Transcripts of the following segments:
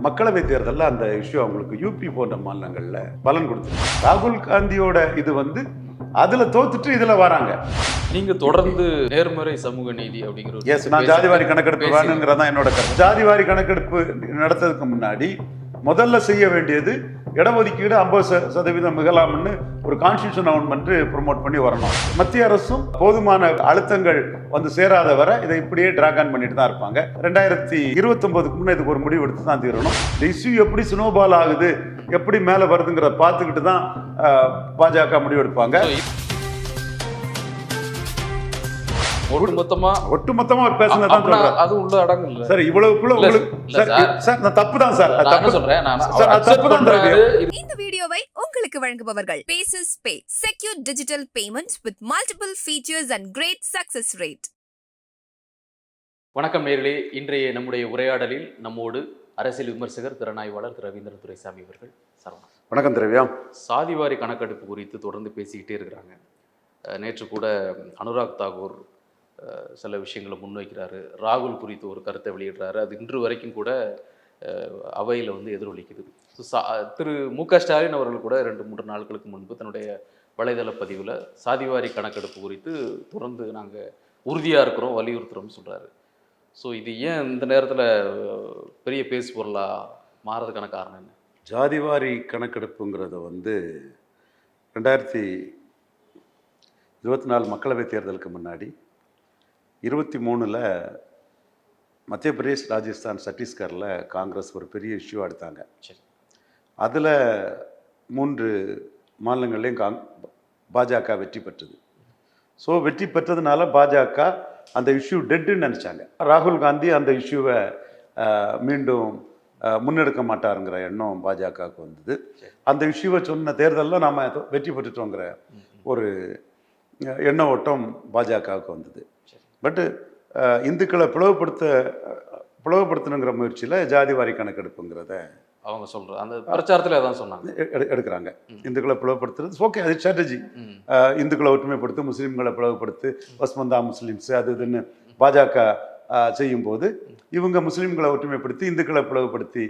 மக்களவை தேர்தலில் அந்த இஷ்யூ அவங்களுக்கு யூபி போன்ற மாநிலங்களில் பலன் கொடுத்து ராகுல் காந்தியோட இது அதில் தோத்துட்டு இதில் வராங்க. நீங்க தொடர்ந்து நேர்மறை சமூக நீதி அப்படிங்கிற எஸ், நான் ஜாதிவாரி கணக்கெடுப்பு வேணுங்கிறதான் என்னோட கருத்து. ஜாதிவாரி கணக்கெடுப்பு நடத்துறதுக்கு முன்னாடி முதல்ல செய்ய வேண்டியது இடஒதுக்கீடு 50% மிகலாம்னு ஒரு கான்ஸ்டியூஷன் அமெண்ட்மெண்ட் ப்ரொமோட் பண்ணி வரணும். மத்திய அரசும் போதுமான அழுத்தங்கள் சேராத வரை இதை இப்படியே டிராக் ஆன் பண்ணிட்டு தான் இருப்பாங்க. 2029க்கு முன்னே இதுக்கு ஒரு முடிவு எடுத்து தான் தீரணும். இந்த இஷ்யூ எப்படி ஸ்னோபால் ஆகுது, எப்படி மேலே வருதுங்கிற பார்த்துக்கிட்டு தான் பாஜக முடிவு எடுப்பாங்க. ஒட்டுமொத்தமா பேசுனதான் சொல்றேன். அது உள்ள அடங்கல சார். இவ்வளவுக்குள்ள உங்களுக்கு சார் நான் தப்பு தான் சார். நான் சொல்றேன். இந்த வீடியோவை உங்களுக்கு வழங்குபவர்கள் பேசஸ் பே, secure digital payments with multiple features and great success rate. வணக்கம் நேயர்களே, இன்றைய நம்முடைய உரையாடலில் நம்மோடு அரசியல் விமர்சகர், திறனாய்வாளர் திரு ரவீந்திரன் துரைசாமி அவர்கள். சரவணா, வணக்கம். திரவியா, சாதிவாரி கணக்கெடுப்பு குறித்து தொடர்ந்து பேசிக்கிட்டே இருக்கிறாங்க. நேற்று கூட அனுராக் தாக்கூர் சில விஷயங்களை முன்வைக்கிறாரு. ராகுல் குறித்து ஒரு கருத்தை வெளியிடுறாரு. அது இன்று வரைக்கும் கூட அவையில் எதிரொலிக்குது. திரு மு.க. ஸ்டாலின் அவர்கள் கூட 2-3 நாட்களுக்கு முன்பு தன்னுடைய வலைதள பதிவில் சாதிவாரி கணக்கெடுப்பு குறித்து தொடர்ந்து நாங்கள் உறுதியாக இருக்கிறோம், வலியுறுத்துகிறோம்னு சொல்கிறாரு. ஸோ இது ஏன் இந்த நேரத்தில் பெரிய பேசு பொருளாக மாறதுக்கான காரணம் என்ன? ஜாதிவாரி கணக்கெடுப்புங்கிறத 2024 மக்களவைத் தேர்தலுக்கு முன்னாடி 23ல் மத்திய பிரதேஷ், ராஜஸ்தான், சத்தீஸ்கரில் காங்கிரஸ் ஒரு பெரிய இஷ்யூ எடுத்தாங்க. அதில் 3 மாநிலங்கள்லேயும் பாஜக வெற்றி பெற்றது. ஸோ வெற்றி பெற்றதுனால பாஜக அந்த இஷ்யூ டெட்டுன்னு நினச்சாங்க. ராகுல் காந்தி அந்த இஷ்யூவை மீண்டும் முன்னெடுக்க மாட்டாருங்கிற எண்ணம் பாஜகவுக்கு வந்தது. அந்த இஷ்யூவை சொன்ன தேர்தலில் நாம் வெற்றி பெற்றுட்டோங்கிற ஒரு எண்ண ஓட்டம் பாஜகவுக்கு வந்தது. பட்டு இந்துக்களை பிளவுபடுத்தணுங்கிற முயற்சியில் ஜாதிவாரி கணக்கெடுப்புங்கிறத அவங்க சொல்கிறாங்க. அந்த பிரச்சாரத்தில் அதான் சொன்னாங்க, எடுக்கிறாங்க. இந்துக்களை பிளவுபடுத்துறது ஓகே, அது ஸ்ட்ராட்டஜி. இந்துக்களை ஒற்றுமைப்படுத்து, முஸ்லீம்களை பிளவுபடுத்து, பஸ்மந்தா முஸ்லீம்ஸ் அது இதுன்னு பாஜக செய்யும்போது இவங்க முஸ்லீம்களை ஒற்றுமைப்படுத்தி இந்துக்களை பிளவுபடுத்தி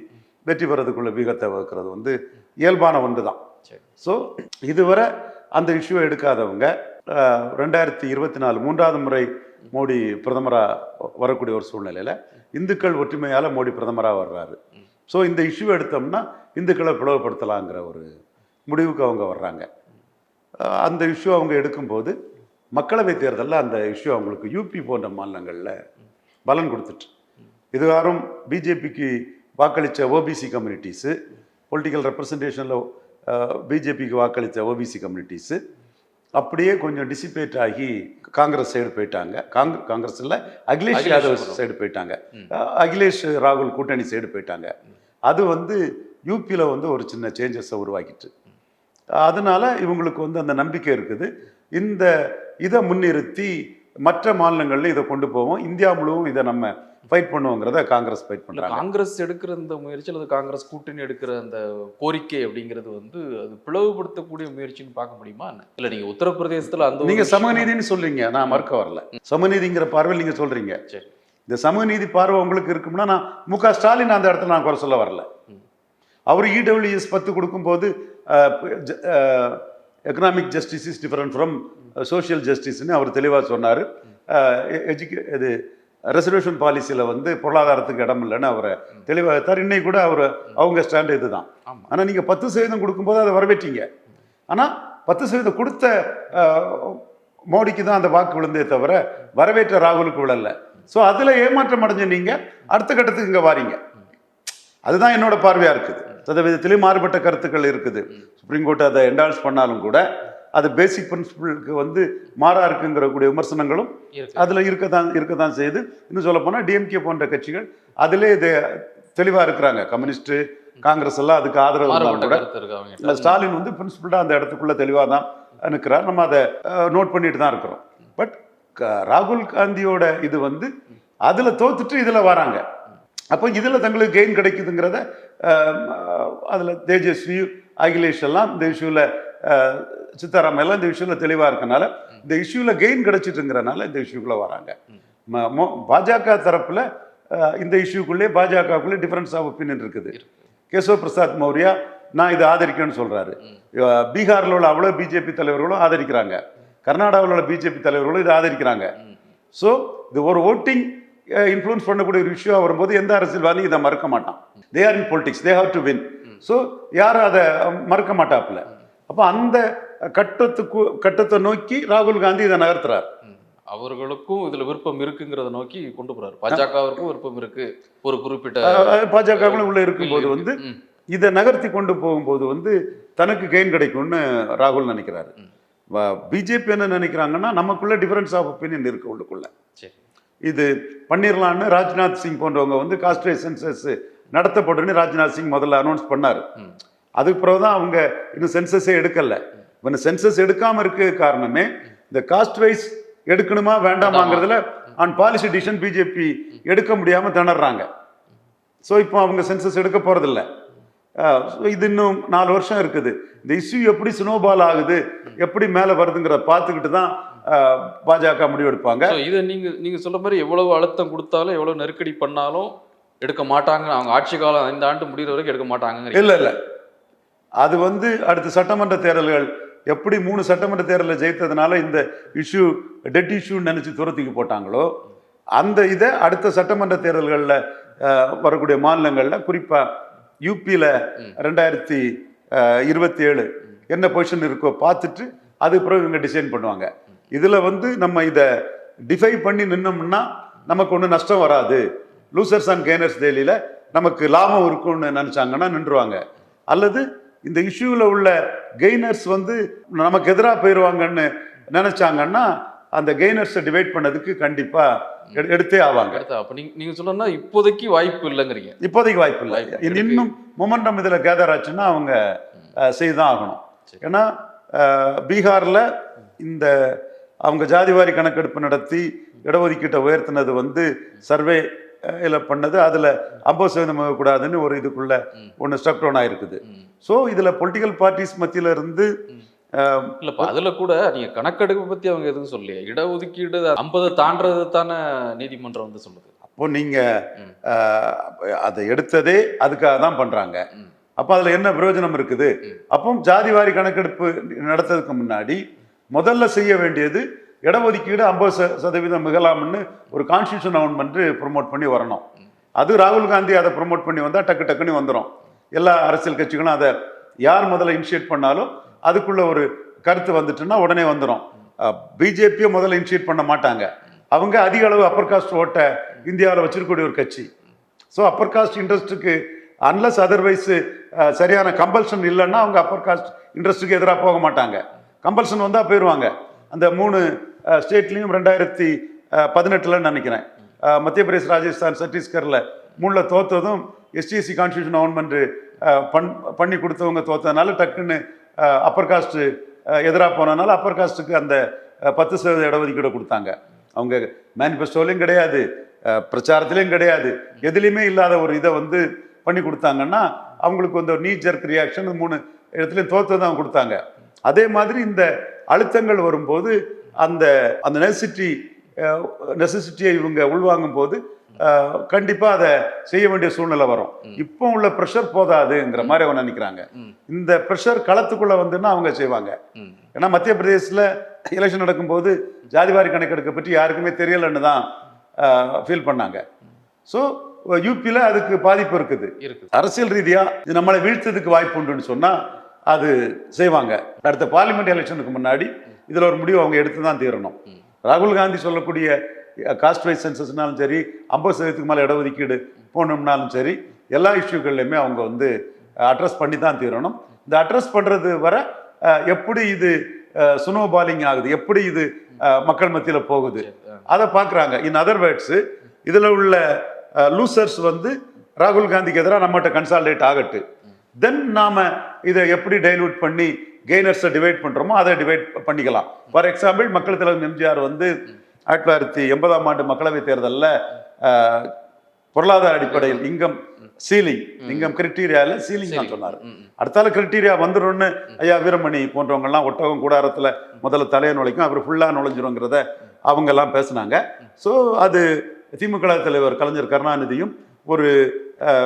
வெற்றி பெறதுக்குள்ள வீகத்தை வகுக்கிறது இயல்பான ஒன்று தான். ஸோ இதுவரை அந்த இஷ்யூவை எடுக்காதவங்க 2024 3வது முறை மோடி பிரதமராக வரக்கூடிய ஒரு சூழ்நிலையில் இந்துக்கள் ஒற்றுமையால் மோடி பிரதமராக வர்றாரு. ஸோ இந்த இஷ்யூ எடுத்தோம்னா இந்துக்களை பிளவுபடுத்தலாங்கிற ஒரு முடிவுக்கு அவங்க வர்றாங்க. அந்த இஷ்யூ அவங்க எடுக்கும்போது மக்களவை தேர்தலில் அந்த இஷ்யூ அவங்களுக்கு யூபி போன்ற மாநிலங்களில் பலன் கொடுத்துட்டு, இதுவாரும் பிஜேபிக்கு வாக்களித்த ஓபிசி கம்யூனிட்டிஸு, பொலிட்டிக்கல் ரெப்ரசன்டேஷனில் பிஜேபிக்கு வாக்களித்த ஓபிசி கம்யூனிட்டிஸு அப்படியே கொஞ்சம் டிசிபேட் ஆகி காங்கிரஸ் சைடு போயிட்டாங்க. காங்கிரஸில் அகிலேஷ் யாதவ் சைடு போயிட்டாங்க. அகிலேஷ் ராகுல் கூட்டணி சைடு போயிட்டாங்க. அது யூபியில் ஒரு சின்ன சேஞ்சஸை உருவாக்கிட்டு, அதனால இவங்களுக்கு அந்த நம்பிக்கை இருக்குது. இதை முன்னிறுத்தி மற்ற மாநிலங்கள்ல இதை கொண்டு போவோம், இந்தியா முழுவதும் இதை நம்ம ஃபைட் பண்ணுவோங்கிறத காங்கிரஸ் ஃபைட் பண்ணுறாங்க. காங்கிரஸ் எடுக்கிற இந்த முயற்சி அல்லது காங்கிரஸ் கூட்டணி எடுக்கிற அந்த கோரிக்கை அப்படிங்கிறது அது பிளவுபடுத்தக்கூடிய முயற்சின்னு பார்க்க முடியுமா? இல்லை நீங்கள் உத்தரப்பிரதேசத்தில் நீங்கள் சமநீதினு சொல்றீங்க, நான் மறுக்க வரல. சமநீதிங்கிற பார்வையில் நீங்கள் சொல்றீங்க. சரி, இந்த சமநீதி பார்வை உங்களுக்கு இருக்கும்னா நான் மு.க. ஸ்டாலின் அந்த இடத்துல நான் குறை சொல்ல வரல. அவர் இடபிள்யூஎஸ் 10 கொடுக்கும்போது economic justice is different from social ஜஸ்டிஸ்ன்னு அவர் தெளிவாக சொன்னார். இது ரெசர்வேஷன் பாலிசியில் பொருளாதாரத்துக்கு இடம் இல்லைன்னு அவரை தெளிவாக இன்னைக்கு கூட அவங்க ஸ்டாண்டு இதுதான். ஆனால் நீங்கள் 10% கொடுக்கும்போது அதை வரவேற்றீங்க. ஆனால் 10% கொடுத்த மோடிக்கு தான் அந்த வாக்கு விழுந்தே தவிர வரவேற்ற ராகுலுக்கு விழல. ஸோ அதில் ஏமாற்றம் அடைஞ்ச நீங்கள் அடுத்த கட்டத்துக்கு இங்கே வாரீங்க. அதுதான் என்னோட பார்வையாக இருக்குது. சதவீதத்திலேயும் மாறுபட்ட கருத்துக்கள் இருக்குது. சுப்ரீம் கோர்ட் அதை என்டால்ஸ் பண்ணாலும் கூட அது பேசிக் பிரின்சிபிளுக்கு மாறா இருக்குங்கிற கூடிய விமர்சனங்களும் அதில் இருக்கத்தான் செய்யுது. இன்னும் சொல்ல போனால் டிஎம்கே போன்ற கட்சிகள் அதிலே தெளிவாக இருக்கிறாங்க. கம்யூனிஸ்ட்டு, காங்கிரஸ் எல்லாம் அதுக்கு ஆதரவு கூட ஸ்டாலின் பிரின்சிபிளாக அந்த இடத்துக்குள்ள தெளிவாக தான் நிற்கிறார். நம்ம அதை நோட் பண்ணிட்டு தான் இருக்கிறோம். பட் ராகுல் காந்தியோட இது அதில் தோத்துட்டு இதில் வராங்க. அப்போ இதில் தங்களுக்கு கெயின் கிடைக்குதுங்கிறத அதில் தேஜஸ்வி, அகிலேஷ் எல்லாம் இந்த இஷ்யூவில், சித்தாராம் எல்லாம் இந்த இஷ்யூவில் தெளிவாக இருக்கனால இந்த இஷ்யூவில் கெயின் கிடைச்சிட்டுங்கிறனால இந்த இஷ்யூக்குள்ளே வராங்க. பாஜக தரப்பில் இந்த இஷ்யூக்குள்ளே பாஜகவுக்குள்ளே டிஃபரன்ஸ் ஆஃப் ஒப்பீனியன் இருக்குது. கேசவ பிரசாத் மௌரியா நான் இதை ஆதரிக்கணும்னு சொல்கிறாரு. பீகாரில் உள்ள அவ்வளோ பிஜேபி தலைவர்களும் ஆதரிக்கிறாங்க, கர்நாடகாவில் உள்ள பிஜேபி தலைவர்களும் இதை ஆதரிக்கிறாங்க. ஸோ இது ஒரு ஓட்டிங் இன்ஃப்ளூயன்ஸ் பண்ணக்கூடிய ஒரு விஷயம் வரும்போது எந்த அரசியல்வாதியும் இதை மறக்க மாட்டான். They are in politics, they have to win. So யாரும் அதை மறக்க மாட்டாப்புல. அப்போ அந்த கட்டத்தை நோக்கி ராகுல் காந்தி இதை நகர்த்துறாரு. அவர்களுக்கும் இதுல விருப்பம் இருக்குங்கிறத நோக்கி கொண்டு போறாரு. பாஜகவிற்கும் விருப்பம் இருக்கு, ஒரு குறிப்பிட்ட பாஜகவுல உள்ள இருக்கும்போது இதை நகர்த்தி கொண்டு போகும்போது தனக்கு கெயின் கிடைக்கும்னு ராகுல் நினைக்கிறாரு. பிஜேபி என்ன நினைக்கிறாங்கன்னா, நமக்குள்ள டிஃபரன்ஸ் ஆஃப் ஒப்பீனியன் இருக்கு உள்ளுக்குள்ள, இது பண்ணிடலான்னு ராஜ்நாத் சிங் போன்றவங்க காஸ்ட் வைஸ் சென்சஸ் நடத்தப்படுன்னு ராஜ்நாத் சிங் முதல்ல அனௌன்ஸ் பண்ணாரு. அதுக்கு பிறகுதான் அவங்க இன்னும் சென்சஸே எடுக்கல. இப்போ சென்சஸ் எடுக்காம இருக்க காரணமே இந்த காஸ்ட் வைஸ் எடுக்கணுமா வேண்டாமாங்கிறதுல ஆன் பாலிசி டிசிஷன் பிஜேபி எடுக்க முடியாம திணறாங்க. ஸோ இப்போ அவங்க சென்சஸ் எடுக்க போறதில்ல. இது இன்னும் 4 வருஷம் இருக்குது. இந்த இஷ்யூ எப்படி ஸ்னோபால் ஆகுது, எப்படி மேலே வருதுங்கிற பார்த்துக்கிட்டு தான் பாஜக முடிவெடுப்பாங்க. இதை நீங்க சொல்ற மாதிரி எவ்வளவு அழுத்தம் கொடுத்தாலும் எவ்வளவு நெருக்கடி பண்ணாலும் எடுக்க மாட்டாங்க. அவங்க ஆட்சி காலம் இந்த ஆண்டு முடிகிற வரைக்கும் எடுக்க மாட்டாங்க. இல்லை அது அடுத்த சட்டமன்ற தேர்தல்கள் எப்படி 3 சட்டமன்ற தேர்தலில் ஜெயித்ததுனால இந்த இஷ்யூ டெட் இஷ்யூன்னு நினைச்சு தூரத்துக்கு போட்டாங்களோ, அந்த இதை அடுத்த சட்டமன்ற தேர்தல்களில் வரக்கூடிய மாநிலங்களில் குறிப்பாக யூபியில் 2027 என்ன பொசிஷன் இருக்கோ பார்த்துட்டு அது பிறகு இவங்க டிசைன் பண்ணுவாங்க. இதில் நம்ம இதை டிஃபை பண்ணி நின்னோம்னா நமக்கு ஒன்றும் நஷ்டம் வராது, லூசர்ஸ் அண்ட் கெய்னர்ஸ் டெய்லியில் நமக்கு லாபம் இருக்கும்னு நினச்சாங்கன்னா நின்றுவாங்க. அல்லது இந்த இஷ்யூவில் உள்ள கெய்னர்ஸ் நமக்கு எதிராக போயிடுவாங்கன்னு நினைச்சாங்கன்னா அந்த கெய்னர்ஸை டிவைட் பண்ணதுக்கு கண்டிப்பாக எடுத்தே ஆவாங்க. அப்போ நீங்கள் சொல்லணும்னா இப்போதைக்கு வாய்ப்பு இல்லைங்கிறீங்க. இப்போதைக்கு வாய்ப்பு இல்லை. இன்னும் மொமெண்டம் இதில் கேதர் ஆச்சுன்னா அவங்க செய்துதான் ஆகணும். ஏன்னா பீகாரில் இந்த அவங்க ஜாதிவாரி கணக்கெடுப்பு நடத்தி இடஒதுக்கீட்டை உயர்த்தினது சர்வே பண்ணது, அதில் 50% கூடாதுன்னு ஒரு இதுக்குள்ள ஒன்று ஸ்ட்ரக் டவுன் ஆயிருக்குது. ஸோ இதில் பொலிட்டிக்கல் பார்ட்டிஸ் மத்தியில இருந்து இல்லைப்பா, அதில் கூட நீங்கள் கணக்கெடுப்பை பற்றி அவங்க எதுவும் சொல்லலையே. இடஒதுக்கீடு 50 தாண்டது தானே நீதிமன்றம் சொல்லுது. அப்போ நீங்கள் அதை எடுத்ததே அதுக்காக தான் பண்ணுறாங்க. அப்போ அதில் என்ன பிரயோஜனம் இருக்குது? அப்போ ஜாதிவாரி கணக்கெடுப்பு நடத்துறதுக்கு முன்னாடி முதல்ல செய்ய வேண்டியது இடஒதுக்கீடு 50% மிகலாம்னு ஒரு கான்ஸ்டியூஷன் அமெண்ட்மெண்ட் ப்ரொமோட் பண்ணி வரணும். அது ராகுல் காந்தி அதை ப்ரொமோட் பண்ணி வந்தால் டக்குன்னு வந்துடும். எல்லா அரசியல் கட்சிகளும் அதை யார் முதல்ல இனிஷியேட் பண்ணாலும் அதுக்குள்ள ஒரு கருத்து வந்துட்டுன்னா உடனே வந்துடும். பிஜேபியை முதல்ல இனிஷியேட் பண்ண மாட்டாங்க. அவங்க அதிக அளவு அப்பர் காஸ்ட் ஓட்டை இந்தியாவில் வச்சிருக்கக்கூடிய ஒரு கட்சி. ஸோ அப்பர் காஸ்ட் இன்ட்ரெஸ்ட்டுக்கு அன்லஸ் அதர்வைஸ் சரியான கம்பல்ஷன் இல்லைன்னா அவங்க அப்பர் காஸ்ட் இன்ட்ரெஸ்ட்டுக்கு எதிராக போக மாட்டாங்க. கம்பல்ஷன் வந்தால் போயிடுவாங்க. அந்த 3 ஸ்டேட்லேயும் 2018 நினைக்கிறேன், மத்திய பிரதேஷ், ராஜஸ்தான், சத்தீஸ்கரில் 3ல் தோத்ததும் எஸ்டிஎஸ்சி கான்ஸ்டியூஷன் அமெண்ட்மெண்ட் பண்ணி கொடுத்தவங்க தோத்ததுனால டக்குன்னு அப்பர் காஸ்ட் எதிராக போனதுனால அப்பர் காஸ்ட்டுக்கு அந்த 10% இடஒதுக்கீடு கொடுத்தாங்க. அவங்க மேனிஃபெஸ்டோலையும் கிடையாது, பிரச்சாரத்திலையும் கிடையாது, எதுலேயுமே இல்லாத ஒரு இதை பண்ணி கொடுத்தாங்கன்னா அவங்களுக்கு ஒரு நீ ஜெர்க் ரியாக்ஷன் 3 இடத்துலையும் தோத்தது அவங்க கொடுத்தாங்க. அதே மாதிரி இந்த அழுத்தங்கள் வரும்போது அந்த நெசசிட்டியை இவங்க உள்வாங்கும் போது கண்டிப்பாக அதை செய்ய வேண்டிய சூழ்நிலை வரும். இப்போ உள்ள ப்ரெஷர் போதாதுங்கிற மாதிரி அவங்க நினைக்கிறாங்க. இந்த ப்ரெஷர் களத்துக்குள்ள வந்துன்னா அவங்க செய்வாங்க. ஏன்னா மத்திய பிரதேசில் எலெக்ஷன் நடக்கும்போது ஜாதிவாரி கணக்கெடுக்க பற்றி யாருக்குமே தெரியலன்னு தான் ஃபீல் பண்ணாங்க. ஸோ யூபியில் அதுக்கு பாதிப்பு இருக்குது. அரசியல் ரீதியாக இது நம்மளை வீழ்த்ததுக்கு வாய்ப்பு உண்டுன்னு சொன்னால் அது செய்வாங்க. அடுத்த பார்லிமெண்ட் எலெக்ஷனுக்கு முன்னாடி இதில் ஒரு முடிவு அவங்க எடுத்து தான் தீரணும். ராகுல் காந்தி சொல்லக்கூடிய காஸ்ட் வைஸ் சென்சஸ்னாலும் சரி, 50% மேலே இடஒதுக்கீடு போனோம்னாலும் சரி, எல்லா இஷ்யூக்கள்லையுமே அவங்க அட்ரஸ் பண்ணி தான் தீரணும். இந்த அட்ரஸ் பண்ணுறது வர எப்படி இது ஸ்னோபாலிங் ஆகுது, எப்படி இது மக்கள் மத்தியில் போகுது அதை பார்க்குறாங்க. இன் அதர் வேர்ட்ஸு இதில் உள்ள லூசர்ஸ் ராகுல் காந்திக்கு எதிராக நம்மகிட்ட கன்சால்டேட் ஆகட்டு, தென் நாம் இதை எப்படி டைல்யூட் பண்ணி கெய்னர்ஸை டிவைட் பண்ணுறோமோ அதை டிவைட் பண்ணிக்கலாம். ஃபார் எக்ஸாம்பிள், மக்கள் தலைவர் எம்ஜிஆர் 1980ஆம் ஆண்டு மக்களவைத் தேர்தலில் பொருளாதார அடிப்படையில் இன்கம் கிரைட்டீரியாவில் சீலிங் தான் சொன்னார். அடுத்தால கிரைட்டீரியா வந்துடும்னு ஐயா வீரமணி போன்றவங்கலாம் ஒட்டகம் கூடாரத்தில் முதல்ல தலையை நுழைக்கும், அவர் ஃபுல்லாக நுழைஞ்சிருங்கிறத அவங்கெல்லாம் பேசுனாங்க. ஸோ அது திமுக தலைவர் கலைஞர் கருணாநிதியும் ஒரு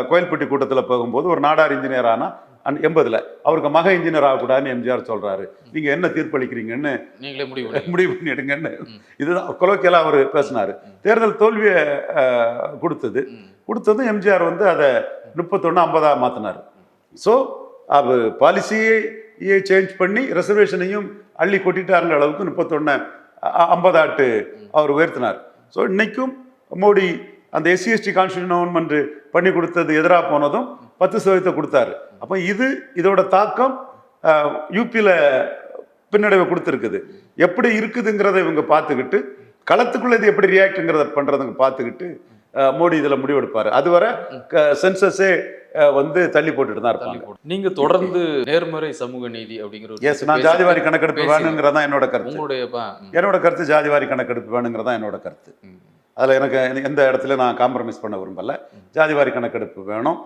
கோயில்பட்டி கூட்டத்தில் போகும்போது ஒரு நாடார் இன்ஜினியர் ஆனால் 80ல் அவருக்கு மக இன்ஜினியர் ஆகக்கூடாதுன்னு எம்ஜிஆர் சொல்றாரு. நீங்க என்ன தீர்ப்பளிக்கிறீங்கன்னு நீங்களே முடிவு பண்ணிடுங்கன்னு இதுதான் கொலோக்கியலா அவர் பேசினாரு. தேர்தல் தோல்வியை கொடுத்ததும் எம்ஜிஆர் வந்து அதை 31-50 மாத்தினாரு. ஸோ அவர் பாலிசியை சேஞ்ச் பண்ணி ரிசர்வேஷனையும் அள்ளி கொட்டிட்டாருங்கிற அளவுக்கு 31-50 அவர் உயர்த்தினார். ஸோ இன்னைக்கும் மோடி அந்த SC/ST கான்ஸ்டிடியூஷன் அமெண்ட்மெண்ட் பண்ணி கொடுத்தது எதிராக போனதும் 10% கொடுத்தாரு. அப்போ இதோட தாக்கம் யூபியில் பின்னடைவை கொடுத்துருக்குது. எப்படி இருக்குதுங்கிறத இவங்க பார்த்துக்கிட்டு களத்துக்குள்ள இது எப்படி ரியாக்ட்ங்கிறத பண்றதுங்க பார்த்துக்கிட்டு மோடி இதில் முடிவெடுப்பார். அதுவரை சென்சஸே வந்து தள்ளி போட்டுட்டு தான் இருப்பாங்க. நீங்க தொடர்ந்து நேர்மறை சமூக நீதி அப்படிங்கிற நான் ஜாதிவாரி கணக்கெடுப்பு வேணுங்கிறதா என்னோட கருத்து. என்னோட கருத்து ஜாதிவாரி கணக்கெடுப்பு வேணுங்கிறதா என்னோட கருத்து. அதில் எனக்கு எந்த இடத்துல நான் காம்ப்ரமைஸ் பண்ண விரும்பலை. ஜாதிவாரி கணக்கெடுப்பு வேணும்.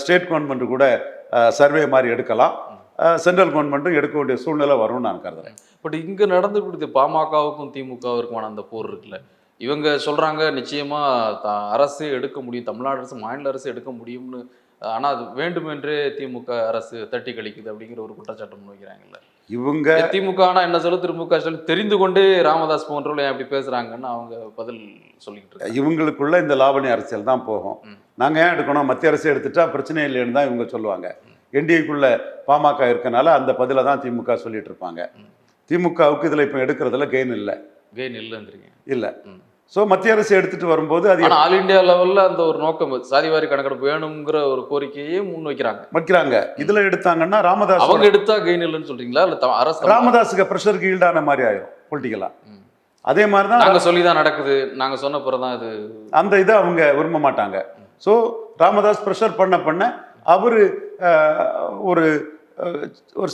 ஸ்டேட் கவர்மெண்ட் கூட சர்வே மாதிரி எடுக்கலாம். சென்ட்ரல் கவர்மெண்ட்டும் எடுக்க வேண்டிய சூழ்நிலை வரும்னு நான் கருதுறேன். பட் இங்கே நடந்து கொடுத்து பாமகவுக்கும் திமுகவிற்குமான அந்த போர் இருக்குல்ல, இவங்க சொல்கிறாங்க நிச்சயமாக அரசு எடுக்க முடியும், தமிழ்நாடு அரசு மாநில அரசு எடுக்க முடியும்னு. ஆனால் அது வேண்டுமென்றே திமுக அரசு தட்டி கழிக்குது அப்படிங்கிற ஒரு குற்றச்சாட்டம் வைக்கிறாங்கல்ல. இவங்க திமுக ஆனால் என்ன சொல்ல, திமுக சொல்லி தெரிந்து கொண்டே ராமதாஸ் போன்றவர்கள் அப்படி பேசுகிறாங்கன்னு அவங்க பதில் சொல்லிக்கிட்டு இருக்காங்க. இவங்களுக்குள்ள இந்த லாவணி அரசியல் தான் போகும். நாங்கள் ஏன் எடுக்கணும், மத்திய அரசு எடுத்துட்டா பிரச்சனை இல்லைன்னு தான் இவங்க சொல்லுவாங்க. என்டிஏக்குள்ள பாமக இருக்கனால அந்த பதில தான் திமுக சொல்லிட்டு இருப்பாங்க. திமுகவுக்கு இதில் இப்போ எடுக்கிறதுல கெயின் இல்லைங்கிறீங்க. இல்லை. ஸோ மத்திய அரசு எடுத்துட்டு வரும்போது அது ஆல் இண்டியா லெவலில் அந்த ஒரு நோக்கம் சாதிவாரி கணக்கெடுப்பு வேணுங்கிற ஒரு கோரிக்கையே முன் வைக்கிறாங்க. இதில் எடுத்தாங்கன்னா ராமதாஸ் அவங்க எடுத்தா கெயின் இல்லைன்னு சொல்றீங்களா? இல்லை அரசு ராமதாஸுக்கு ப்ரெஷருக்கு ஈல்டான மாதிரி ஆயிரும் பொலிட்டிக்கலா. அதே மாதிரி தான் நாங்கள் சொல்லி தான் நடக்குது, நாங்கள் சொன்ன பிறகு தான் இது அந்த இதை அவங்க விரும்ப மாட்டாங்க. ஸோ ராமதாஸ் ப்ரெஷர் பண்ண அவர் ஒரு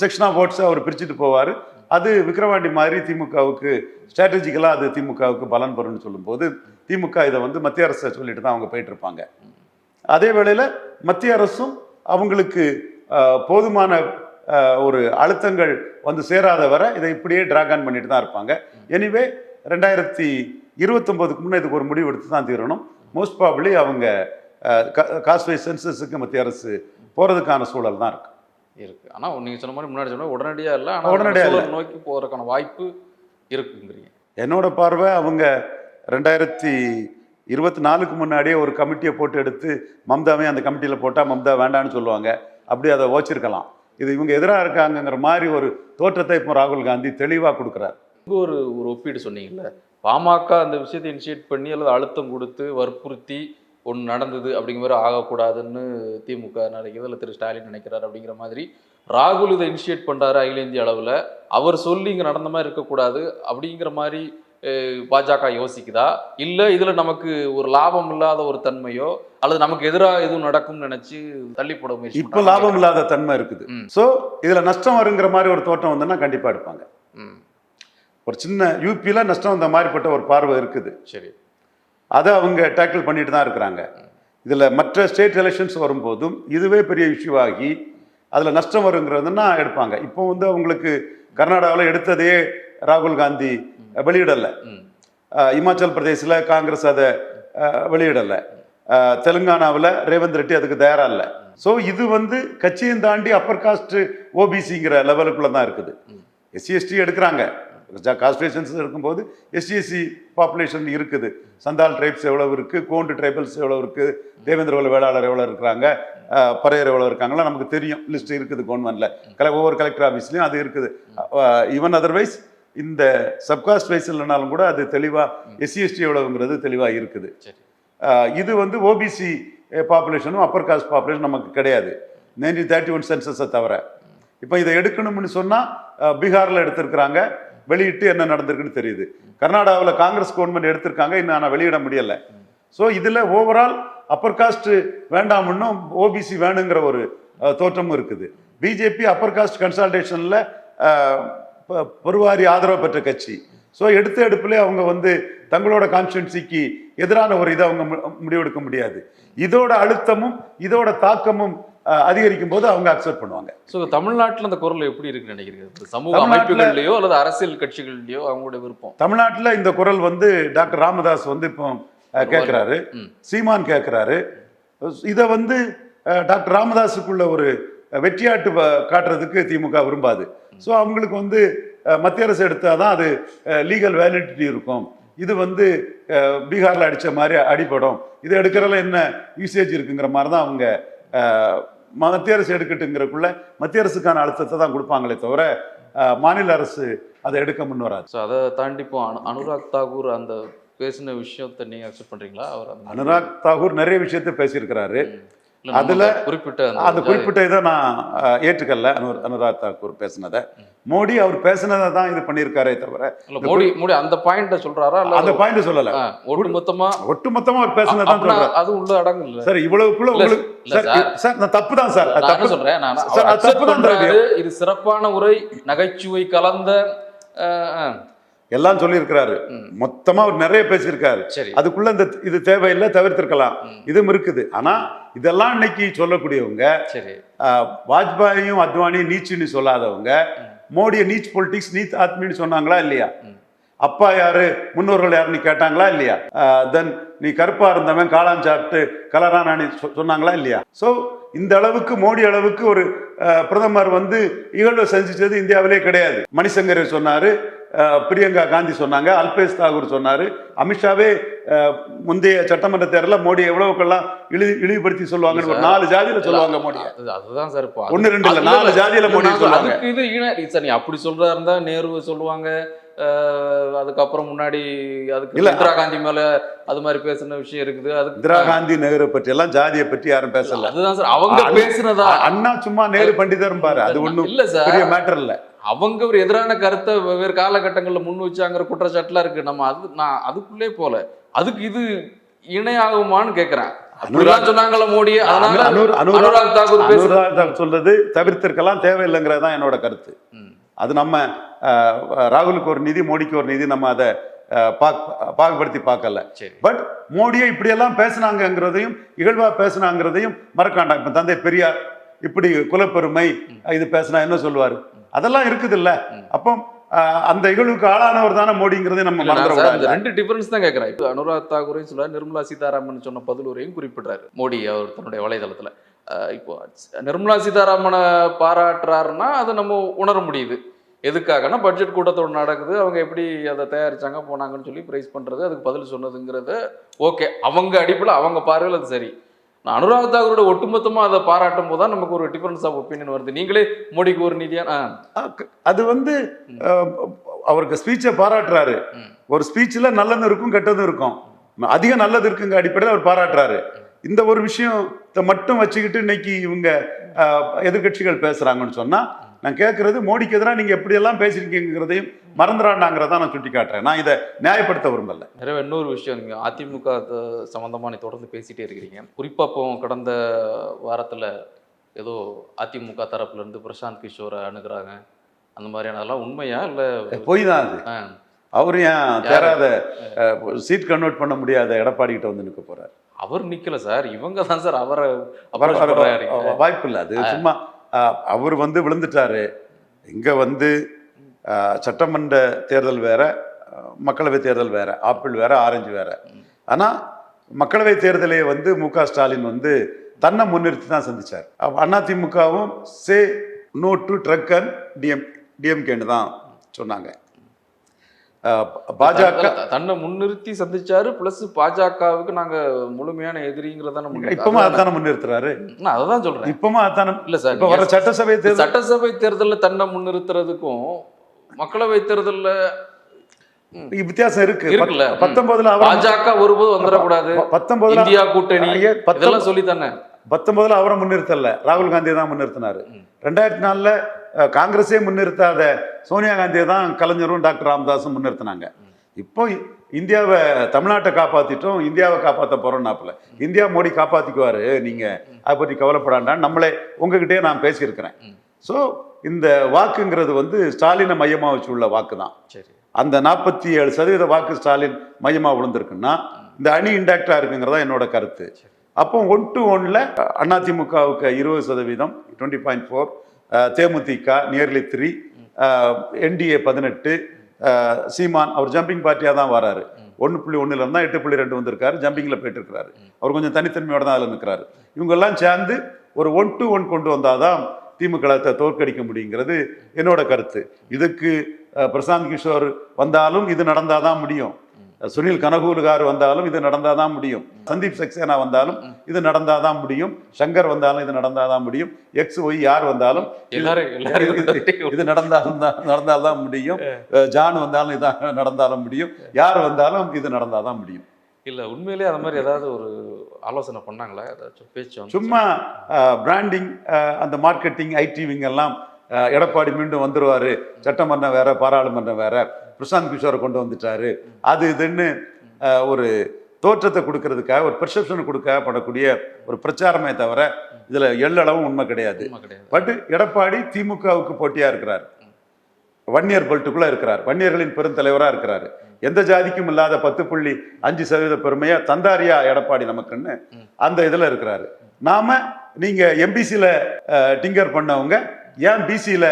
செக்ஷன் ஆஃப் ஓட்ஸை அவர் பிரிச்சுட்டு போவார். அது விக்கிரவாண்டி மாதிரி திமுகவுக்கு ஸ்ட்ராட்டஜிக்கலாக அது திமுகவுக்கு பலன் பெறும்னு சொல்லும்போது திமுக இதை வந்து மத்திய அரசை சொல்லிட்டு தான் அவங்க போயிட்டு இருப்பாங்க. அதே வேளையில் மத்திய அரசும் அவங்களுக்கு போதுமான ஒரு அழுத்தங்கள் வந்து சேராத வரை இதை இப்படியே டிராக் ஆன் பண்ணிட்டு தான் இருப்பாங்க. எனிவே 2029க்கு முன்னே இதுக்கு ஒரு முடிவு எடுத்து தான் தீரணும். மோஸ்ட் ப்ராபப்லி அவங்க காஸ்ட் வைஸ் சென்சஸுக்கு மத்திய அரசு போகிறதுக்கான சூழல் தான் இருக்கு. ஆனால் நீங்கள் சொன்ன மாதிரி முன்னாடி சொன்ன உடனடியாக இல்லை, ஆனால் உடனடியாக நோக்கி போகிறதுக்கான வாய்ப்பு இருக்குங்கிறீங்க. என்னோட பார்வை அவங்க 2024க்கு முன்னாடியே ஒரு கமிட்டியை போட்டு எடுத்து மம்தாவே அந்த கமிட்டியில் போட்டால் மம்தா வேண்டான்னு சொல்லுவாங்க. அப்படி அதை ஓச்சிருக்கலாம். இது இவங்க எதிராக இருக்காங்கிற மாதிரி ஒரு தோற்றத்தை இப்போ ராகுல் காந்தி தெளிவாக கொடுக்குறாரு. ஒரு ஒப்பீடு சொன்னீங்கல்ல, பாமக அந்த விஷயத்தை இனிஷியேட் பண்ணி அல்லது அழுத்தம் கொடுத்து வற்புறுத்தி ஒன்று நடந்தது அப்படிங்கிற மாதிரி ஆகக்கூடாதுன்னு திமுக நினைக்கிறது, இல்லை திரு ஸ்டாலின் நினைக்கிறார் அப்படிங்கிற மாதிரி ராகுல் இதை இனிஷியேட் பண்ணுறாரு அகில இந்திய அளவில். அவர் சொல்லி இங்கே நடந்த மாதிரி இருக்கக்கூடாது அப்படிங்கிற மாதிரி பாஜக யோசிக்குதா, இல்லை இதில் நமக்கு ஒரு லாபம் இல்லாத ஒரு தன்மையோ அல்லது நமக்கு எதிராக எதுவும் நடக்கும்னு நினைச்சு தள்ளி போட முயற்சி? இப்போ லாபம் இல்லாத தன்மை இருக்குது. ஸோ இதில் நஷ்டம் வருங்கிற மாதிரி ஒரு தோட்டம் வந்தோன்னா கண்டிப்பாக எடுப்பாங்க. ஒரு சின்ன யூபியில் நஷ்டம் வந்த மாதிரிப்பட்ட ஒரு பார்வை இருக்குது. சரி, அதை அவங்க டேக்கிள் பண்ணிட்டு தான் இருக்கிறாங்க. இதில் மற்ற ஸ்டேட் எலெக்ஷன்ஸ் வரும்போதும் இதுவே பெரிய இஷ்யூ ஆகி அதில் நஷ்டம் வருங்கிறதுனா எடுப்பாங்க. இப்போ வந்து அவங்களுக்கு கர்நாடகாவில் எடுத்ததே ராகுல் காந்தி வெளியிடலை, இமாச்சல் பிரதேசில் காங்கிரஸ் அதை வெளியிடலை, தெலுங்கானாவில் ரேவந்த் ரெட்டி அதுக்கு தயாராக இல்லை. ஸோ இது வந்து கட்சியும் தாண்டி அப்பர் காஸ்ட் ஓபிசிங்கிற லெவலுக்குள்ள தான் இருக்குது. SC/ST எடுக்கிறாங்க, காஸ்ட்ரேஷன்ஸ் இருக்கும்போது SC/SC பாப்புலேஷன் இருக்குது. சந்தால் ட்ரைப்ஸ் எவ்வளவு இருக்குது, கோண்டு ட்ரைபல்ஸ் எவ்வளோ இருக்குது, தேவேந்திர வேளாளர் எவ்வளோ இருக்கிறாங்க, பறையர் எவ்வளோ இருக்காங்களா நமக்கு தெரியும். லிஸ்ட் இருக்குது கவர்மெண்ட்டில், ஒவ்வொரு கலெக்டர் ஆஃபீஸ்லையும் அது இருக்குது. ஈவன் அதர்வைஸ் இந்த சப்காஸ்ட் வைஸ் இல்லைனாலும் கூட அது தெளிவாக SC/ST எவ்வளவுங்கிறது தெளிவாக இருக்குது. இது வந்து ஓபிசி பாப்புலேஷனும் அப்பர் காஸ்ட் பாப்புலேஷன் நமக்கு கிடையாது 1931 சென்சஸை தவிர. இப்போ இதை எடுக்கணும்னு சொன்னால் பீகாரில் எடுத்திருக்கிறாங்க, வெளியிட்டு என்ன நடந்திருக்குன்னு தெரியுது. கர்நாடகாவில் காங்கிரஸ் கவர்மெண்ட் எடுத்திருக்காங்க, இன்னும் ஆனால் வெளியிட முடியலை. ஸோ இதில் ஓவரால் அப்பர் காஸ்ட் வேண்டாம்னும் ஓபிசி வேணுங்கிற ஒரு தோற்றமும் இருக்குது. பிஜேபி அப்பர் காஸ்ட் கன்சல்டேஷனில் பெருவாரி ஆதரவு பெற்ற கட்சி. ஸோ எடுப்பிலே அவங்க வந்து தங்களோட கான்ஸ்டிடுவன்சிக்கு எதிரான ஒரு இதை அவங்க முடிவெடுக்க முடியாது. இதோட அழுத்தமும் இதோட தாக்கமும் அதிகரிக்கும் போது அவங்க அக்செப்ட் பண்ணுவாங்க. ஸோ தமிழ்நாட்டில் அந்த குரல் எப்படி இருக்குன்னு நினைக்கிறீங்க? சமூக அமைப்புகள்லையோ அல்லது அரசியல் கட்சிகள்லையோ அவங்களுடைய விருப்பம்? தமிழ்நாட்டில் இந்த குரல் வந்து டாக்டர் ராமதாஸ் வந்து இப்போ கேட்குறாரு, சீமான் கேட்குறாரு. இதை வந்து டாக்டர் ராமதாஸுக்குள்ள ஒரு வெற்றியாட்டு காட்டுறதுக்கு திமுக விரும்பாது. ஸோ அவங்களுக்கு வந்து மத்திய அரசு எடுத்தால் அது லீகல் வேலிடிட்டி இருக்கும். இது வந்து பீகாரில் அடித்த மாதிரி அடிபடும், இது எடுக்கிறதுல என்ன யூசேஜ் இருக்குங்கிற மாதிரி தான் அவங்க மத்திய அரசு எடுக்கட்டுங்கிறக்குள்ள மத்திய அரசுக்கான அழுத்தத்தை தான் கொடுப்பாங்களே தவிர மாநில அரசு அதை எடுக்க முன் வராது. ஸோ அதை தாண்டி இப்போ அனுராக் தாக்கூர் அந்த பேசின விஷயத்தை நீங்கள் அக்செப்ட் பண்ணுறீங்களா? அவர் அனுராக் தாக்கூர் நிறைய விஷயத்த பேசியிருக்கிறாரு. அதுல அந்த குறிப்பிட்ட இதை நான் ஏற்றுக்கல. அனுராக் தாக்கூர் பேசினதை, மோடி அவர் பேசினதை தான் இது பண்ணியிருக்காரே தவிர மோடி அந்த பாயிண்ட சொல்றாரா? அந்த பாயிண்ட் சொல்லல. ஒட்டுமொத்தமா அவர் பேசினதான் சொல்றாரு. அது உள்ள அடங்கல சார். இவ்வளவுக்குள்ள உங்களுக்கு சார் நான் தப்பு தான் சார். தப்பு சொல்றேன் நான். தப்பு பண்றாரு. இது சிறப்பான உரை, நகைச்சுவை கலந்த எல்லாம் சொல்லியிருக்கிறாரு. மொத்தமா அவர் நிறைய பேசியிருக்காரு. அதுக்குள்ள இந்த இது தேவையில்லை, தவிர்த்திருக்கலாம். இதுவும் இருக்குது. ஆனா இதெல்லாம் இன்னைக்கு சொல்லக்கூடியவங்க வாஜ்பாயும் அத்வானியும் நீச்சுன்னு சொல்லாதவங்க மோடியை நீச் பொலிட்டிக்ஸ் நீச் ஆத்மின்னு சொன்னாங்களா இல்லையா? அப்பா யாரு, முன்னோர்கள் யாருன்னு கேட்டாங்களா இல்லையா? தென் நீ கருப்பா இருந்தவன் காளான் சாப்பிட்டு கலரானான்னு சொன்னாங்களா இல்லையா? ஸோ இந்த அளவுக்கு மோடி அளவுக்கு ஒரு பிரதமர் வந்து இகழ்வை செஞ்சிச்சது இந்தியாவிலே கிடையாது. மணிசங்கர் சொன்னாரு, பிரியங்கா காந்தி சொன்னாங்க, அல்பேஷ் தாக்கூர் சொன்னாரு, அமித்ஷாவே முந்தைய சட்டமன்ற தேர்தலில் மோடி எவ்வளவுக்கெல்லாம் இழிவுபடுத்தி சொல்லுவாங்கன்னு ஒரு 4 ஜாதியில சொல்லுவாங்க மோடி. அதுதான் சார், 1 2 இல்ல 4 ஜாதியில மோடி சொல்லுவாங்க. இது சார் நீ அப்படி சொல்றதா இருந்தா நேரு சொல்லுவாங்க. அதுக்கப்புறம் முன்னாடி அதுக்கு இந்திரா காந்தி மேல அது மாதிரி பேசின விஷயம் இருக்குது. அதுக்கு இந்திரா காந்தி நேரு பற்றி எல்லாம் ஜாதியை பற்றி யாரும் பேசல. அதுதான் சார் அவங்க பேசுனதா. அண்ணா சும்மா நேரு பண்டிதர் பாரு, அது ஒண்ணும் இல்ல சார், பெரிய மேட்டர் இல்ல. அவங்க ஒரு எதிரான கருத்தை வெவ்வேறு காலகட்டங்களில் முன் வச்சாங்கிற குற்றச்சாட்டுலாம் இருக்கு. நம்ம நான் அதுக்குள்ளே போல அதுக்கு இது இணையாகுமான்னு கேட்கிறேன். சொன்னாங்களா மோடி? அனுராக் தாக்கூர் சொல்றது தவிர்த்திருக்கலாம், தேவையில்லைங்கிறதான் என்னோட கருத்து. அது நம்ம ராகுலுக்கு ஒரு நிதி, மோடிக்கு ஒரு நிதி, நம்ம அதை பாகுபடுத்தி பார்க்கல. பட் மோடியை இப்படியெல்லாம் பேசினாங்கிறதையும் இகழ்வா பேசினாங்கிறதையும் மறக்காண்டாம். இப்ப தந்தை பெரியார் இப்படி குலப்பெருமை இது பேசினா என்ன சொல்லுவாரு? அதெல்லாம் இருக்குது இல்ல. அப்போ அந்த இகழ்வுக்கு ஆளானவர் தானே மோடிங்கிறதை நம்ம மறந்துடக்கூடாது. 2 டிஃபரன்ஸ் தான் கேட்கிறேன். இப்போ அனுராக் தாக்கூரையும் சொல்ல, நிர்மலா சீதாராமன் சொன்ன பதிலுரையும் குறிப்பிடுறாரு மோடி அவர் தன்னுடைய வலைதளத்துல. இப்போ நிர்மலா சீதாராமனை பாராட்டுறாருன்னா அதை நம்ம உணர முடியுது. எதுக்காகனா பட்ஜெட் கூட்டத்தோடு நடக்குது, அவங்க எப்படி அதை தயாரிச்சாங்க போனாங்கன்னு சொல்லி பிரைஸ் பண்றது, அதுக்கு பதில் சொன்னதுங்கிறது ஓகே. அவங்க அடிப்பில் அவங்க பார்வையில் அது சரி. அனுராக் தாக்கூரோட ஒட்டுமொத்தமா அதை பாராட்டும் போது தான் நமக்கு ஒரு டிஃபரன்ஸ் ஆஃப் ஒப்பீனியன் வருது. நீங்களே மோடிக்கு ஒரு நிதியான அது வந்து அவருக்கு ஸ்பீச்சை பாராட்டுறாரு. ஒரு ஸ்பீச்சில் நல்லதும் இருக்கும் கெட்டதும் இருக்கும். அதிக நல்லது இருக்குங்க அடிப்படையில் அவர் பாராட்டுறாரு. இந்த ஒரு விஷயத்தை மட்டும் வச்சுக்கிட்டு இன்னைக்கு இவங்க எதிர்கட்சிகள் பேசுறாங்கன்னு சொன்னா நான் கேட்கறது, மோடிக்கு எதிராக நீங்க எப்படியெல்லாம் பேசிருக்கீங்கிறதையும் மறந்துடாண்டாங்கிறதா நான் சுட்டி காட்டுறேன். நான் இதை நியாயப்படுத்த விரும்பல. நிறைய இன்னொரு விஷயம், நீங்க அதிமுக சம்பந்தமா நீ தொடர்ந்து பேசிட்டே இருக்கிறீங்க. குறிப்பா இப்போ கடந்த வாரத்துல ஏதோ அதிமுக தரப்புல இருந்து பிரசாந்த் கிஷோரை அணுகுறாங்க, அந்த மாதிரியானதெல்லாம் உண்மையா இல்ல பொய் தான் அது? அவரு ஏன் தேராத சீட் கன்வெர்ட் பண்ண முடியாத எடப்பாடி கிட்ட வந்து நிற்க போறாரு? அவர் நிக்கல சார், இவங்க தான் சார் அவரை வாய்ப்பு இல்லை. அது சும்மா அவர் வந்து விழுந்துட்டாரு. இங்க வந்து சட்டமன்ற தேர்தல் வேற, மக்களவை தேர்தல் வேற, ஆப்பிள் வேற, ஆரஞ்சு வேற. ஆனா மக்களவை தேர்தலை வந்து மு.க. ஸ்டாலின் வந்து தன்னை முன்னிறுத்தி தான் சந்திச்சார். அதிமுகவும் say no to drug and டிஎம்கேன்னு தான் சொன்னாங்க. பாஜக தன்னை முன்னிறுத்தி சந்திச்சாரு. பிளஸ் பாஜகவுக்கு நாங்க முழுமையான எதிரிங்கிறத இப்பமா அதான முன்னிறுத்துறாரு. அதான் சொல்றேன், இப்பமா அதான இல்ல சார். இப்ப வர சட்டசபை தேர்தலில் தன்னை முன்னிறுத்துறதுக்கும் மக்களவை தேர்தலில் வித்தியாசம் இருக்கு. 19 பாஜக ஒருபோது வந்துடக்கூடாது. 19 இந்தியா கூட்டணி இதெல்லாம் சொல்லி தானே 19 அவரை முன்னிறுத்தல, ராகுல் காந்தியை தான் முன்னிறுத்தினாரு. 2004 காங்கிரஸே முன்னிறுத்தாத சோனியா காந்தியை தான் கலைஞரும் டாக்டர் ராமதாஸும் முன்னிறுத்தினாங்க. இப்போ இந்தியாவை, தமிழ்நாட்டை காப்பாத்திட்டோம், இந்தியாவை காப்பாற்ற போறோம்னாப்புல. இந்தியா மோடி காப்பாத்திக்குவாரு, நீங்க அதை பற்றி கவலைப்படாண்டான்னு நம்மளே உங்ககிட்டயே நான் பேசியிருக்கிறேன். ஸோ இந்த வாக்குங்கிறது வந்து ஸ்டாலினை மையமாக வச்சு உள்ள வாக்கு தான். அந்த 47% வாக்கு ஸ்டாலின் மையமாக விழுந்திருக்குன்னா இந்த அணி இன்டாக்டா இருக்குங்கிறதா என்னோட கருத்து. அப்போ 1-1 அதிமுகவுக்கு 20%, 20.4, தேமுதிக நியர்லி 3, என்டிஏ 18, சீமான் அவர் ஜம்பிங் பார்ட்டியாக தான் வராரு, 1.1 இருந்தால் 8.2 வந்திருக்காரு, ஜம்பிங்கில் போயிட்டு இருக்கிறாரு. அவர் கொஞ்சம் தனித்தன்மையோட தான் அதில் நிற்கிறாரு. இவங்கெல்லாம் சேர்ந்து ஒரு 1-1 கொண்டு வந்தாதான் திமுக தோற்கடிக்க முடியுங்கிறது என்னோட கருத்து. இதுக்கு பிரசாந்த் கிஷோர் வந்தாலும் இது நடந்தாதான் முடியும், சுனில் கனகூலுகார் வந்தாலும் இது நடந்தாதான் முடியும், சந்தீப் சக்சேனா வந்தாலும் இது நடந்தாதான் முடியும், சங்கர் வந்தாலும் இது நடந்தாதான் முடியும், XY யார் வந்தாலும் இது நடந்தால்தான் முடியும், ஜான் வந்தாலும் இது நடந்தாலும் முடியும், யார் வந்தாலும் இது நடந்தாதான் முடியும். இல்லை உண்மையிலேயே அது மாதிரி ஏதாவது ஒரு ஆலோசனை பண்ணாங்களா? ஏதாச்சும் பேச்சு சும்மா பிராண்டிங், அந்த மார்க்கெட்டிங், ஐடிவிங் எல்லாம் எடப்பாடி மீண்டும் வந்துருவாரு, சட்டமன்றம் வேற பாராளுமன்றம் வேற, பிரசாந்த் கிஷோரை கொண்டு வந்துட்டாரு, அது இதுன்னு ஒரு தோற்றத்தை கொடுக்கறதுக்காக, ஒரு பெர்செப்ஷனை கொடுக்க படக்கூடிய ஒரு பிரச்சாரமே தவிர இதுல எள்ளளவும் உண்மை கிடையாது. பட் எடப்பாடி திமுகவுக்கு போட்டியா இருக்கிறார், வன்னியர் பெல்ட்டுக்குள்ள இருக்கிறார், வன்னியர்களின் பெருந்தலைவராக இருக்கிறாரு. எந்த ஜாதிக்கும் இல்லாத 10.5% பெருமையா தந்தாரியா எடப்பாடி நமக்குன்னு அந்த இதுல இருக்கிறாரு. நாம நீங்க எம்பிசியில டிங்கர் பண்ணவங்க ஏன் பிசியில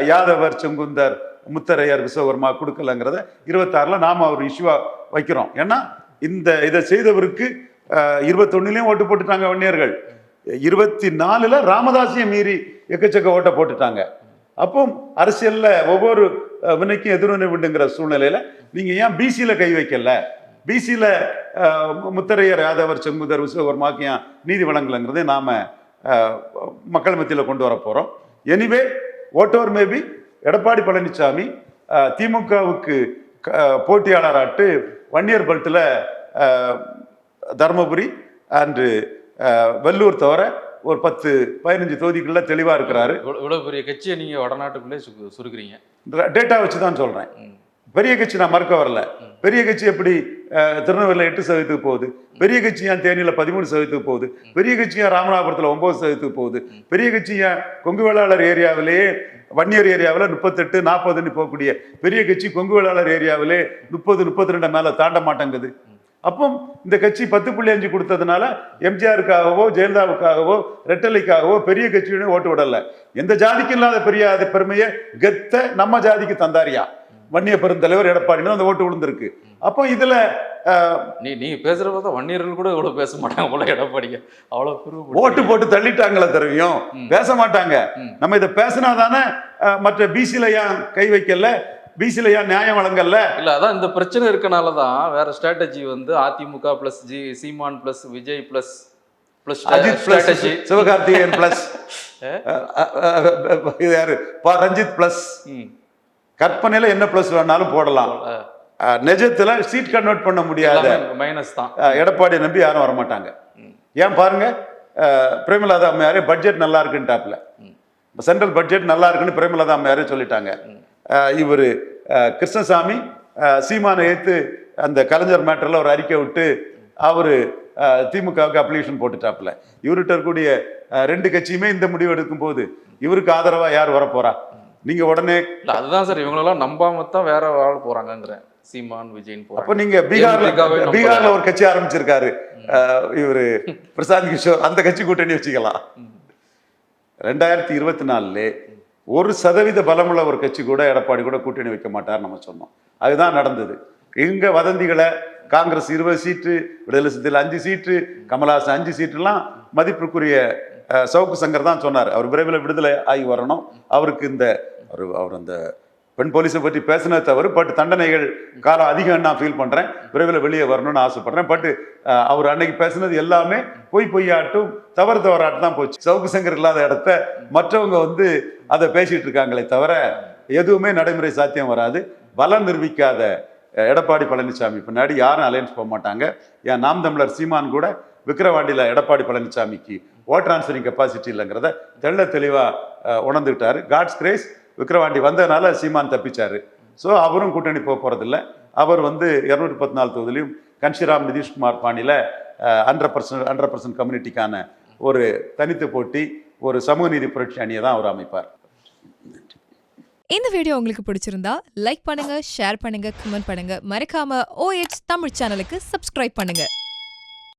யாதவர், செங்குந்தர், முத்தரையர், விஸ்வகர்மா கொடுக்கலங்கிறத 26ல நாம ஒரு இஷ்யூவா வைக்கிறோம். ஏன்னா இந்த இதை செய்தவருக்கு 21லயும் ஓட்டு போட்டுட்டாங்க வன்னியர்கள், 24ல ராமதாஸையும் மீறி எக்கச்சக்க ஓட்டை போட்டுட்டாங்க. அப்போ அரசியல்ல ஒவ்வொரு வினைக்கும் எதிர்வினை உண்டுங்கிற சூழ்நிலையில நீங்க ஏன் பிசியில கை வைக்கல, பிசியில முத்தரையர், யாதவர், செங்குந்தர், விஸ்வகர்மாக்கு ஏன் நீதி வழங்கலைங்கிறதை நாம மக்கள் மத்தியில் கொண்டு வர போறோம். எனிவே ஓட்டோர் மேபி எடப்பாடி பழனிசாமி திமுகவுக்கு போட்டியாளராட்டு வன்னியர் பெல்ட்டில் தருமபுரி அண்டு வெள்ளூர் தவிர ஒரு 10-15 தொகுதிகளில் தெளிவாக இருக்கிறாரு. இவ்வளோ பெரிய கட்சியை நீங்கள் வடநாட்டுக்குள்ளே சுருக்குறீங்க. டேட்டா வச்சு தான் சொல்கிறேன். பெரிய கட்சி நான் மறுக்க வரல. பெரிய கட்சி எப்படி திருநெல்வேலியில் 8% போகுது, பெரிய கட்சி ஏன் தேனியில் 13% போகுது, பெரிய கட்சி ஏன் ராமநாதபுரத்தில் 9% போகுது, பெரிய கட்சி ஏன் கொங்கு வேளாளர் ஏரியாவிலேயே வன்னியர் ஏரியாவில் 38-40 போகக்கூடிய பெரிய கட்சி கொங்கு வேளாளர் ஏரியாவிலே 30-32 மேலே தாண்ட மாட்டேங்குது. அப்போ இந்த கட்சி 10.5 கொடுத்ததுனால எம்ஜிஆருக்காகவோ ஜெயலலிதாவுக்காகவோ ரெட்டலைக்காகவோ பெரிய கட்சியுடனே ஓட்டு விடல. எந்த ஜாதிக்கு இல்லாத பெரிய பெருமையை கெத்த நம்ம ஜாதிக்கு தந்தாரியா வன்னிய பெருந்தலைவர் எடப்பாடின்னு அந்த ஓட்டு விழுந்திருக்கு. அப்போ இதுல நீங்க பேசுறப்ப வன்னியர்கள் கூட இவ்வளவு பேச மாட்டாங்க போல, எடப்பாடிக்கு அவ்வளவு ஓட்டு போட்டு தள்ளிட்டாங்களே தெரியும், பேச மாட்டாங்க. நம்ம இதை பேசினாதானே மற்ற பிசில ஏன் கை வைக்கல, பிசில ஏன் நியாயம் வழங்கல. இல்ல அதான் இந்த பிரச்சனை இருக்கனாலதான் வேற ஸ்ட்ராட்டஜி வந்து அதிமுக plus Seeman plus Vijay plus Ajith plus Sivakarthikeyan plus இது யாரு ரஞ்சித் பிளஸ், கற்பனையில என்ன பிளஸ் வேணாலும் போடலாம். நிஜத்துல சீட் கன்வெர்ட் பண்ண முடியாத மைனஸ் தான். எடப்பாடி நம்பி யாரும் வரமாட்டாங்க. ஏன் பாருங்க, பிரேமலதா அம்மையாரே பட்ஜெட் நல்லா இருக்குன்ட்டாப்ல, சென்ட்ரல் பட்ஜெட் நல்லா இருக்குன்னு பிரேமலதா அம்மையாரே சொல்லிட்டாங்க. இவர் கிருஷ்ணசாமி சீமானை ஏற்று அந்த கலைஞர் மேட்டர்ல ஒரு அறிக்கை விட்டு அவரு திமுகவுக்கு அப்ளிகேஷன் போட்டுட்டாப்ல. இவர்கிட்ட இருக்கக்கூடிய 2 கட்சியுமே இந்த முடிவு எடுக்கும் போது இவருக்கு ஆதரவா யார் வரப்போறா? நீங்க உடனே அதுதான் சார், இவங்களெல்லாம் நம்பாம தான் வேற ஆள் போறாங்கிறேன், சீமான் விஜயின் போறாங்க. அப்ப நீங்க பீகார்ல ஒரு கட்சி ஆரம்பிச்சிருக்காரு இவரு பிரசாந்த் கிஷோர், அந்த கட்சி கூட்டணி வச்சுக்கலாம். 2024 1% பலமுள்ள ஒரு கட்சி கூட எடப்பாடி கூட கூட்டணி வைக்க மாட்டார் நம்ம சொன்னோம். அதுதான் நடந்தது. இங்க வதந்திகளை காங்கிரஸ் 20 சீட்டு, விடுதலை சிறுத்தைகள் 5 சீட்டு, கமல்ஹாசன் 5 சீட்டுலாம் மதிப்புக்குரிய சவுக்கு சங்கர் தான் சொன்னார். அவர் விரைவில் விடுதலை ஆகி வரணும். அவருக்கு இந்த அவர் அந்த பெண் போலீஸை பற்றி பேசினதை தவிர பட் தண்டனைகள் காலம் அதிகம் நான் ஃபீல் பண்ணுறேன், விரைவில் வெளியே வரணும்னு ஆசைப்படுறேன். பட் அவர் அன்னைக்கு பேசினது எல்லாமே பொய்யாட்டும் தவறாட்டும் தான் போச்சு. சவுக்கு சங்கர் இல்லாத இடத்த மற்றவங்க வந்து அதை பேசிட்டு இருக்காங்களே தவிர எதுவுமே நடைமுறை சாத்தியம் வராது. பலம் நிரூபிக்காத எடப்பாடி பழனிசாமி பின்னாடி யாரும் அலையன்ஸ் போக மாட்டாங்க. ஏன் நாம் தமிழர் சீமான் கூட விக்கிரவாண்டியில் எடப்பாடி பழனிசாமிக்கு ஓட் டிரான்ஸ்ஃபரிங் கெப்பாசிட்டி இல்லைங்கிறத தெளிவாக உணர்ந்துக்கிட்டாரு. காட்ஸ் கிரேஸ் விக்கிரவாண்டி வந்ததுனால சீமான் தப்பிச்சாரு. ஸோ அவரும் கூட்டணி போக போகிறதில்ல. அவர் வந்து 214 தொகுதியிலையும் கன்ஷிராம் நிதிஷ்குமார் பாணியில் 100% கம்யூனிட்டிக்கான ஒரு தனித்து போட்டி, ஒரு சமூக நீதி புரட்சி அணியை தான் அவர் அமைப்பார். இந்த வீடியோ உங்களுக்கு பிடிச்சிருந்தா லைக் பண்ணுங்க, ஷேர் பண்ணுங்க, கமெண்ட் பண்ணுங்க. மறக்காம OH தமிழ் சேனலுக்கு சப்ஸ்கிரைப் பண்ணுங்க.